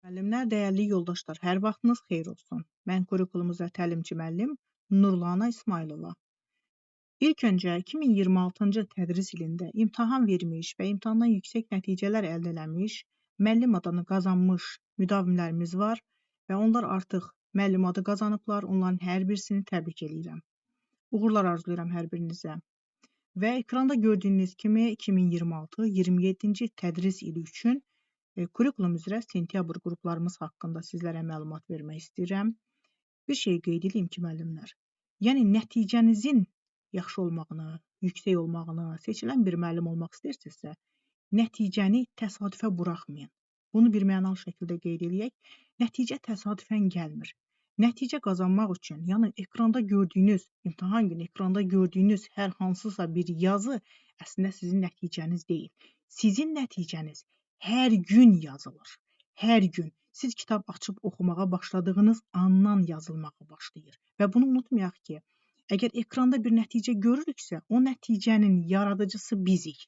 Müəllimlər, dəyərli yoldaşlar, hər vaxtınız xeyir olsun. Mən Kurikulum üzrə təlimçi müəllim Nurlana İsmailova. İlk öncə 2026-cı tədris ilində imtahan vermiş və imtahandan yüksək nəticələr əldə eləmiş, müəllim adını qazanmış müdavimlərimiz var və onlar artıq müəllim adı qazanıblar. Onların hər birisini təbrik edirəm. Uğurlar arzulayıram hər birinizə. Və ekranda gördüyünüz kimi 2026-27-ci tədris ili üçün Kurikulum üzrə sentyabr qruplarımız haqqında sizlərə məlumat vermək istəyirəm. Bir şey qeyd edeyim ki, müəllimlər, yəni nəticənizin yaxşı olmağını, yüksək olmağını, seçilən bir müəllim olmaq istəyirsinizsə, nəticəni təsadüfə buraxmayın. Bunu bir mənalı şəkildə qeyd edək. Nəticə təsadüfən gəlmir. Nəticə qazanmaq üçün, yəni ekranda gördüyünüz, imtahan günü ekranda gördüyünüz hər hansısa bir yazı əslində sizin nəticəniz deyil. Sizin nəticəniz hər gün yazılır. Hər gün. Siz kitab açıb oxumağa başladığınız andan yazılmağa başlayır. Və bunu unutmayaq ki, əgər ekranda bir nəticə görürüksə, o nəticənin yaradıcısı bizik.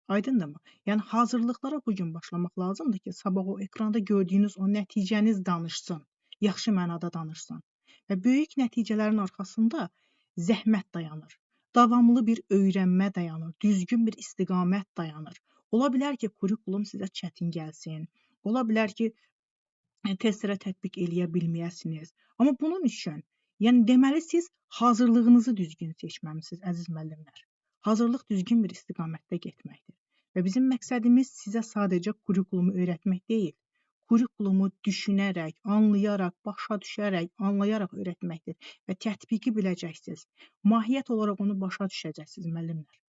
Aydındırmı? Yəni hazırlıqlara bugün başlamaq lazımdır ki, sabah o ekranda gördüyünüz o nəticəniz danışsın. Yaxşı mənada danışsın. Və böyük nəticələrin arxasında zəhmət dayanır. Davamlı bir öyrənmə dayanır. Düzgün bir istiqamət dayanır. Ola bilər ki, kurikulum sizə çətin gəlsin. Ola bilər ki, testlərə tətbiq eləyə bilməyəsiniz. Amma bunun üçün, yəni deməli siz hazırlığınızı düzgün seçməmisiniz, əziz müəllimlər. Hazırlıq düzgün bir istiqamətdə getməkdir. Və bizim məqsədimiz sizə sadəcə kurikulumu öyrətmək deyil. Kurikulumu düşünərək, anlayaraq, başa düşərək, anlayaraq öyrətməkdir və tətbiqi biləcəksiniz. Mahiyyət olaraq onu başa düşəcəksiniz, müəllimlər.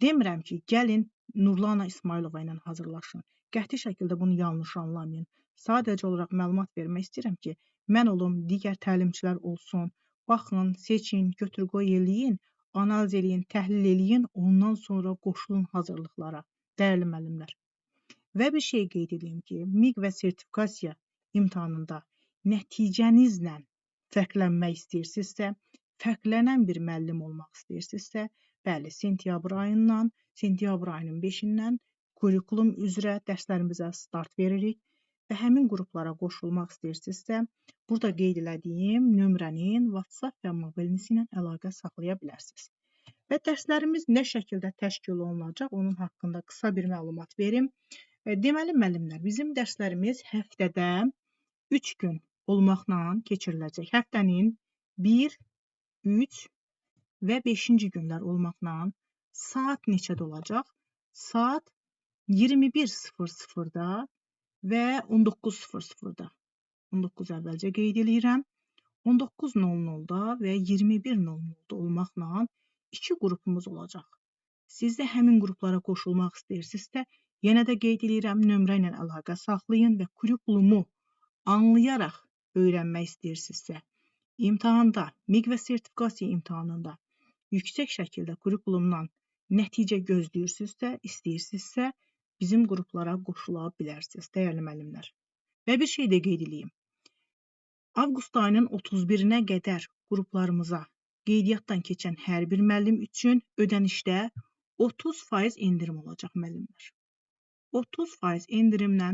Demirəm ki, gəlin Nurlana İsmailova ilə hazırlaşın. Qəti şəkildə bunu yanlış anlamayın. Sadəcə olaraq məlumat vermək istəyirəm ki, mən olum, digər təlimçilər olsun. Baxın, seçin, götür-qoy eləyin, analiz eləyin, təhlil eləyin, ondan sonra qoşulun hazırlıqlara. Dəyərli müəllimlər. Və bir şey qeyd edeyim ki, MİQ və sertifikasiya imtahanında nəticənizlə fərqlənmək istəyirsinizsə, fərqlənən bir müəllim olmaq istəyirsinizsə, bəli, sentyabr ayından, sentyabr ayının 5-dən kurikulum üzrə dərslərimizə start veririk və həmin qruplara qoşulmaq istəyirsinizsə, burada qeyd elədiyim nömrənin WhatsApp və mobiliniz ilə əlaqə saxlaya bilərsiniz. Və dərslərimiz nə şəkildə təşkil olunacaq, onun haqqında qısa bir məlumat verim. Deməli, müəllimlər, bizim dərslərimiz həftədə 3 gün olmaqla keçiriləcək. Həftənin 1, 3 və 5-ci günlər olmaqla saat neçədə olacaq? Saat 21:00-da və 19:00-da. 19 əvvəlcə qeyd edirəm. 19:00-da və 21:00-da olmaqla 2 qrupumuz olacaq. Siz də həmin qruplara qoşulmaq istəyirsinizsə, yenə də qeyd edirəm, nömrə ilə əlaqə saxlayın və kurikulumu anlayaraq öyrənmək istəyirsinizsə, imtahanda, MİQ və sertifikasiya imtahanında yüksək şəkildə kurikulumdan nəticə gözləyirsinizsə, istəyirsinizsə, bizim qruplara qoşula bilərsiniz, dəyərli müəllimlər. Və bir şey də qeyd edeyim. Avqust ayının 31-nə qədər qruplarımıza qeydiyyatdan keçən hər bir müəllim üçün ödənişdə 30% endirim olacaq, müəllimlər. 30% endirimlə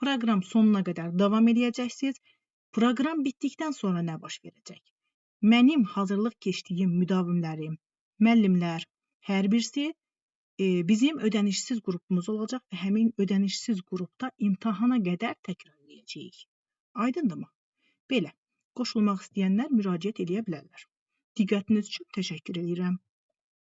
proqram sonuna qədər davam edəcəksiniz. Proqram bitdikdən sonra nə baş verəcək? Mənim hazırlıq keçdiyim müdavimlərim, müəllimlər, hər birisi bizim ödənişsiz qrupumuz olacaq və həmin ödənişsiz qrupda imtahana qədər təkrar edəcəyik. Aydındırmı? Belə, qoşulmaq istəyənlər müraciət edə bilərlər. Diqqətiniz üçün təşəkkür edirəm.